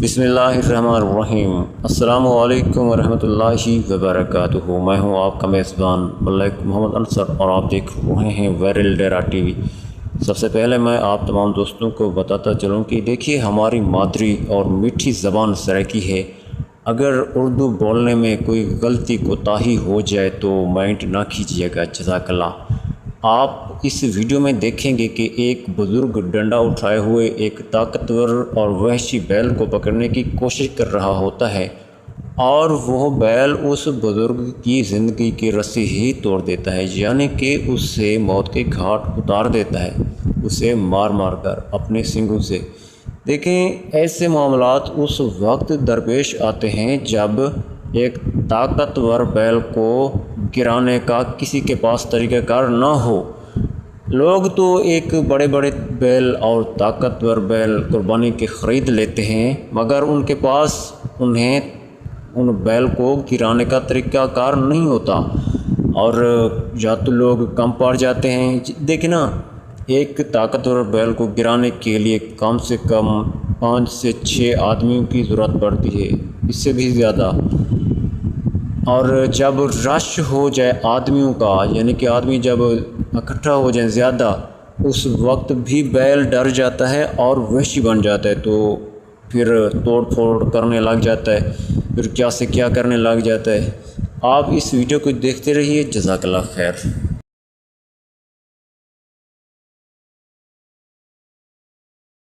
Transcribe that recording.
بسم اللہ الرحمن الرحیم۔ السلام علیکم ورحمۃ اللہ وبرکاتہ۔ میں ہوں آپ کا میزبان ملک محمد انصر اور آپ دیکھ رہے ہیں وائرل ڈیرا ٹی وی۔ سب سے پہلے میں آپ تمام دوستوں کو بتاتا چلوں کہ دیکھیے ہماری مادری اور میٹھی زبان سرائکی ہے۔ اگر اردو بولنے میں کوئی غلطی کوتاہی ہو جائے تو مائنڈ نہ کیجیے گا، جزاک اللہ۔ آپ اس ویڈیو میں دیکھیں گے کہ ایک بزرگ ڈنڈا اٹھائے ہوئے ایک طاقتور اور وحشی بیل کو پکڑنے کی کوشش کر رہا ہوتا ہے، اور وہ بیل اس بزرگ کی زندگی کی رسی ہی توڑ دیتا ہے، یعنی کہ اس سے موت کے گھاٹ اتار دیتا ہے، اسے مار مار کر اپنے سنگوں سے۔ دیکھیں، ایسے معاملات اس وقت درپیش آتے ہیں جب ایک طاقتور بیل کو گرانے کا کسی کے پاس طریقہ کار نہ ہو۔ لوگ تو ایک بڑے بڑے بیل اور طاقتور بیل قربانی کے خرید لیتے ہیں، مگر ان کے پاس انہیں ان بیل کو گرانے کا طریقہ کار نہیں ہوتا، اور یا تو لوگ کم پڑ جاتے ہیں۔ دیکھیں نا، ایک طاقتور بیل کو گرانے کے لیے کم سے کم 5 سے 6 آدمیوں کی ضرورت پڑتی ہے، اس سے بھی زیادہ۔ اور جب رش ہو جائے آدمیوں کا، یعنی کہ آدمی جب اکٹھا ہو جائیں زیادہ، اس وقت بھی بیل ڈر جاتا ہے اور وحشی بن جاتا ہے، تو پھر توڑ پھوڑ کرنے لگ جاتا ہے، پھر کیا سے کیا کرنے لگ جاتا ہے۔ آپ اس ویڈیو کو دیکھتے رہیے، جزاک اللہ خیر۔